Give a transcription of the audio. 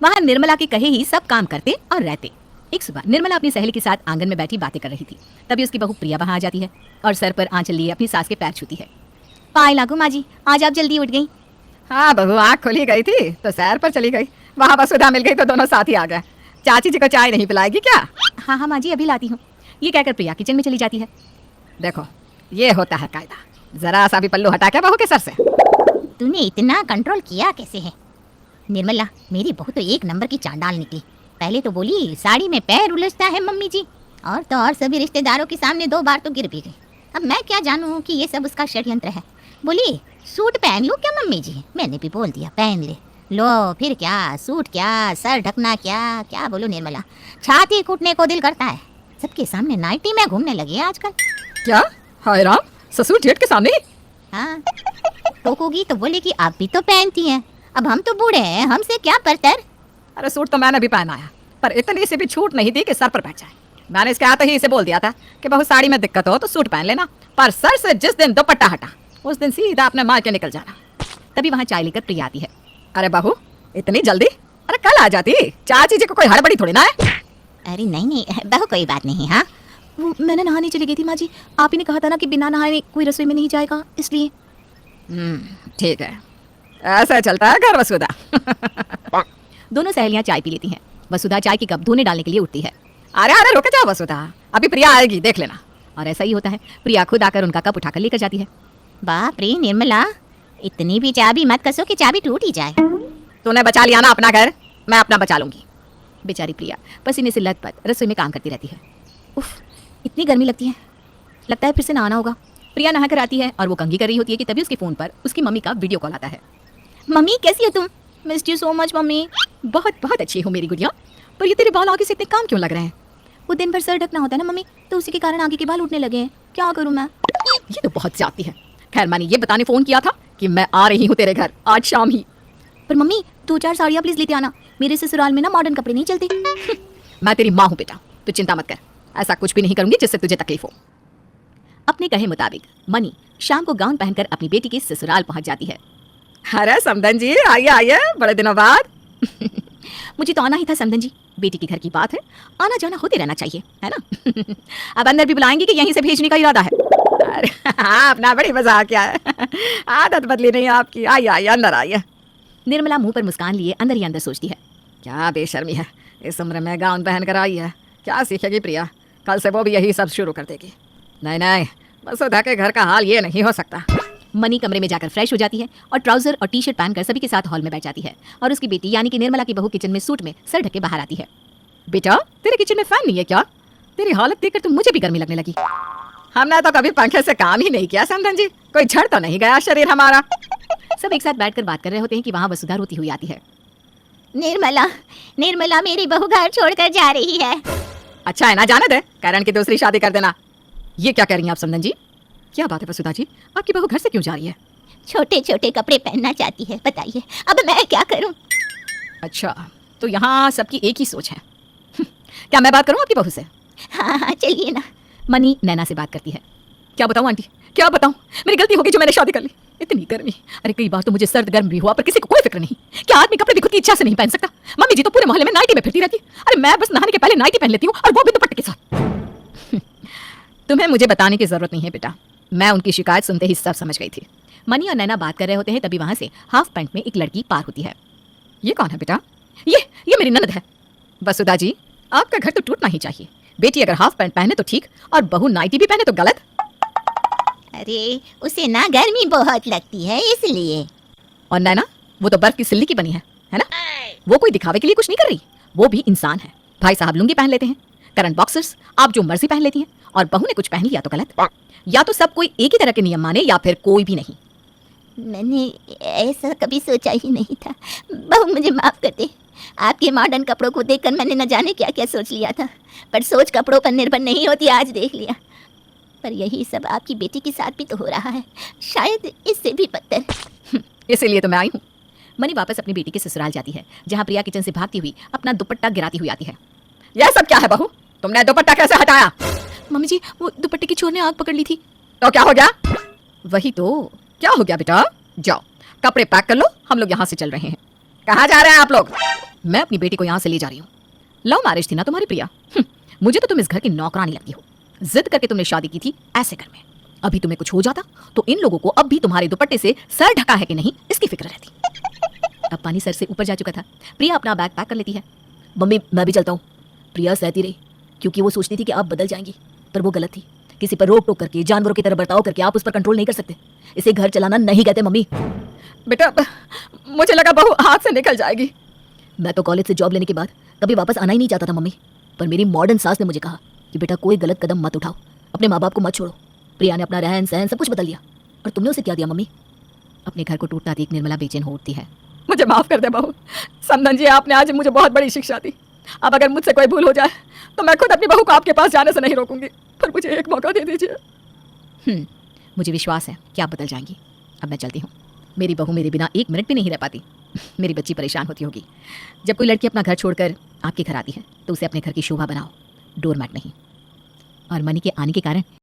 वहाँ निर्मला के कहे ही सब काम करते और रहते। एक सुबह निर्मला अपनी सहेली के साथ आंगन में बैठी बातें कर रही थी। तभी उसकी बहू प्रिया वहाँ आ जाती है और सर पर आंचल लिए अपनी सास के पैर छूती है। पाए लागू माँ जी, आज आप जल्दी उठ गई। हाँ बहू, आँख खुली गई थी तो सैर पर चली गई, वहाँ वसुधा मिल गई तो दोनों साथ ही आ गए। चाची जी को चाय नहीं पिलाएगी क्या? हाँ हाँ माँ जी, अभी लाती हूँ। ये कहकर प्रिया किचन में चली जाती है। देखो ये होता है कायदा, जरा सा भी पल्लू हटा के बहू के सर से। तूने इतना कंट्रोल किया कैसे है? निर्मला, मेरी बहू तो एक नंबर की चांडाल निकली। पहले तो बोली साड़ी में पैर उलझता है मम्मी जी, और तो और सभी रिश्तेदारों के सामने 2 बार तो गिर भी गई। अब मैं क्या जानूं कि ये सब उसका षड्यंत्र है। बोली सूट पहन लूं क्या मम्मी जी? मैंने भी बोल दिया पहन ले। लो फिर क्या, सूट क्या, सर ढकना क्या, क्या बोलूं निर्मला, छाती कूटने को दिल करता है। सबके सामने नाइटी में घूमने लगी है आजकल। क्या? हाय राम, ससुर जेठ के सामने? हाँ, टोकोगी तो बोले कि आप भी तो पहनती हैं। अब हम तो बूढ़े हैं, हमसे क्या परतर। अरे सूट तो मैंने भी पहना है, पर इतनी सी भी छूट नहीं दी कि सर पर बैठ जाए। मैंने इसके आते ही इसे बोल दिया था कि बहू साड़ी में दिक्कत हो तो सूट पहन लेना, पर सर से जिस दिन दुपट्टा हटा उस दिन सीधा अपने माँ के निकल जाना। तभी वहाँ चाय लेकर प्रिया आती है। अरे बहू इतनी जल्दी? अरे कल आ जाती, चाची जी को कोई हड़बड़ी थोड़ी ना है। अरे नहीं नहीं बहू, कोई बात नहीं। हाँ वो मैंने नहाने चली गई थी माँ जी, आप ही ने कहा था ना कि बिना नहाए कोई रसोई में नहीं जाएगा, इसलिए। ठीक है, ऐसा चलता है घर वसुधा। दोनों सहेलियाँ चाय पी लेती हैं। वसुधा चाय की कप धोने डालने के लिए उठती है। अरे अरे रुक जा वसुधा, अभी प्रिया आएगी, देख लेना। और ऐसा ही होता है, प्रिया खुद आकर उनका कप उठाकर लेकर जाती है। बाप रे निर्मला, इतनी भी चाबी मत कसो कि चाबी टूट ही जाए। तूने बचा लिया ना अपना घर, मैं अपना बचा लूंगी। बेचारी प्रिया पसीने से लथपथ रसोई में काम करती रहती है। उफ, इतनी गर्मी लगती है, लगता है फिर से नहाना होगा। प्रिया नहाकर आती है और वो कंघी कर रही होती है कि तभी उसके फ़ोन पर उसकी मम्मी का वीडियो कॉल आता है। मम्मी कैसी हो तुम? Missed you so much mummy. बहुत बहुत अच्छी हो मेरी गुड़िया, पर ये तेरे बाल आगे से इतने काम क्यों लग रहे हैं? वो दिन भर सर ढकना होता है ना मम्मी, तो उसी के कारण आगे के बाल उठने लगे हैं। क्या करूँ मैं? ये तो बहुत ज्यादती है। खैर मैंने ये बताने फोन किया था कि मैं आ रही हूँ तेरे घर आज शाम ही। पर मम्मी 2-4 साड़ियाँ प्लीज लेते आना, मेरे ससुराल में ना मॉडर्न कपड़े नहीं चलते। मैं तेरी माँ हूँ बेटा, तू चिंता मत कर, ऐसा कुछ भी नहीं करूंगी जिससे तुझे तकलीफ हो। अपने कहे मुताबिक मनी शाम को गाउन पहनकर अपनी बेटी के ससुराल पहुंच जाती है। अरे समधन जी आइए आइए, बड़े दिनों बाद। मुझे तो आना ही था समधन जी, बेटी के घर की बात है, आना जाना होते रहना चाहिए, है ना? अब अंदर भी बुलाएंगे कि यहीं से भेजने का इरादा है? अरे हाँ, अपना बड़ी मजाक क्या है, आदत बदली नहीं आपकी। आइए आइए अंदर आइए। निर्मला मुंह पर मुस्कान लिए अंदर ही अंदर सोचती है, क्या बेशर्मी है, इस उम्र में गाउन पहन कर आई है। क्या सीखेगी प्रिया, कल से वो भी यही सब शुरू कर देगी। नहीं नहीं, वसुधा के घर का हाल ये नहीं हो सकता। मनी कमरे में जाकर फ्रेश हो जाती है और ट्राउजर और टी-शर्ट पहनकर सभी के साथ हॉल में बैठ जाती है और उसकी बेटी यानी कि निर्मला की बहू किचन में सूट में सर ढके बाहर आती है। बेटा तेरे किचन में फैन नहीं है क्या? तेरी हालत देखकर तो मुझे भी गर्मी लगने लगी। हमने तो कभी पंखे से काम ही नहीं किया समधन जी, कोई झड़ तो नहीं गया शरीर हमारा। सब एक साथ बैठकर बात कर रहे होते हैं कि वहाँ वसुधा रोती हुई आती है। निर्मला, निर्मला मेरी बहू घर छोड़कर जा रही है। अच्छा है ना, जाने दे, करण की दूसरी शादी कर देना। ये क्या कह रही हैं आप समधन जी? क्या बात है वसुधा जी, आपकी बहू घर से क्यों जा रही है? छोटे छोटे कपड़े पहनना चाहती है, बताइए अब मैं क्या करूं? अच्छा तो यहाँ सबकी एक ही सोच है। क्या मैं बात करूँ आपकी बहू से? हाँ हाँ चलिए ना। मनी नैना से बात करती है। क्या बताऊँ आंटी, क्या बताऊँ, मेरी गलती होगी जो मैंने शादी कर ली। इतनी गर्मी, अरे कई बार तो मुझे सर्द गर्म भी हुआ पर किसी को कोई फिक्र नहीं। क्या आदमी कपड़े भी खुद की इच्छा से नहीं पहन सकता? मम्मी जी तो पूरे मोहल्ले में नाइटी में फिरती रहती, अरे मैं बस नहाने के पहले नाइटी पहन लेती हूँ और वो भी दुपट्टे के साथ। तुम्हें मुझे बताने की जरूरत नहीं है बेटा, मैं उनकी शिकायत सुनते ही सब समझ गई थी। मनी और नैना बात कर रहे होते हैं, तभी वहां से हाफ पैंट में एक लड़की पार होती है। ये कौन है बेटा? ये मेरी ननद है। वसुधा जी आपका घर तो टूटना ही चाहिए, बेटी अगर हाफ पैंट पहने तो ठीक और बहू नाइटी भी पहने तो गलत। अरे उसे ना गर्मी बहुत लगती है इसलिए। और नैना वो तो बर्फ की सिल्ली की बनी है ना? वो कोई दिखावे के लिए कुछ नहीं कर रही, वो भी इंसान है। भाई साहब लुंगी पहन लेते हैं, करण बॉक्सर्स, आप जो मर्जी पहन लेती हैं, और बहू ने कुछ पहन लिया तो गलत। या तो सब कोई एक ही तरह के नियम माने या फिर कोई भी नहीं। मैंने ऐसा कभी सोचा ही नहीं था, बहू मुझे माफ कर दे। आपके मॉडर्न कपड़ों को देखकर मैंने न जाने क्या क्या सोच लिया था, पर सोच कपड़ों पर निर्भर नहीं होती, आज देख लिया। पर यही सब आपकी बेटी के साथ भी तो हो रहा है, शायद इससे भी बदतर। इसीलिए तो मैं आई हूँ। मनी वापस अपनी बेटी के ससुराल जाती है, जहाँ प्रिया किचन से भागती हुई अपना दुपट्टा गिराती हुई आती है। यह सब क्या है बहू, तुमने दुपट्टा कैसे हटाया? मम्मी जी वो दुपट्टे की चोर ने आग पकड़ ली थी। तो क्या हो गया? वही तो, क्या हो गया बेटा? जाओ कपड़े पैक कर लो, हम लोग यहाँ से चल रहे हैं। कहाँ जा रहे हैं आप लोग? मैं अपनी बेटी को यहाँ से ले जा रही हूँ। लव मैरिज थी ना तुम्हारी प्रिया? मुझे तो तुम इस घर की नौकरानी लगती हो। जिद करके तुमने शादी की थी ऐसे घर में। अभी तुम्हें कुछ हो जाता तो इन लोगों को अब भी तुम्हारे दुपट्टे से सर ढका है कि नहीं इसकी फिक्र रहती। अब पानी सर से ऊपर जा चुका था। प्रिया अपना बैग पैक कर लेती है। मम्मी मैं भी चलता हूँ। प्रिया सहती रही क्योंकि वो सोचती थी कि आप बदल जाएंगी, पर वो गलत थी। किसी पर रोक टोक करके, जानवरों की तरह बर्ताव करके आप उस पर कंट्रोल नहीं कर सकते। इसे घर चलाना नहीं कहते मम्मी। बेटा मुझे लगा बहू हाथ से निकल जाएगी। मैं तो कॉलेज से जॉब लेने के बाद कभी वापस आना ही नहीं चाहता था मम्मी, पर मेरी मॉडर्न सास ने मुझे कहा कि बेटा कोई गलत कदम मत उठाओ, अपने माँ बाप को मत छोड़ो। प्रिया ने अपना रहन सहन सब कुछ बदल दिया, और तुमने उसे क्या दिया मम्मी? अपने घर को टूटता देख निर्मला बेचैन हो उठती है। मुझे माफ कर दे बहू। समधन जी आपने आज मुझे बहुत बड़ी शिक्षा दी। अब अगर मुझसे कोई भूल हो जाए तो मैं खुद अपनी बहू को आपके पास जाने से नहीं रोकूंगी, पर मुझे एक मौका दे दीजिए। मुझे विश्वास है कि आप बदल जाएंगी। अब मैं चलती हूँ। मेरी बहू मेरे बिना एक मिनट भी नहीं रह पाती। मेरी बच्ची परेशान होती होगी। जब कोई लड़की अपना घर छोड़कर आपके घर आती है तो उसे अपने घर की शोभा बनाओ, डोरमैट नहीं। और मनी के आने के कारण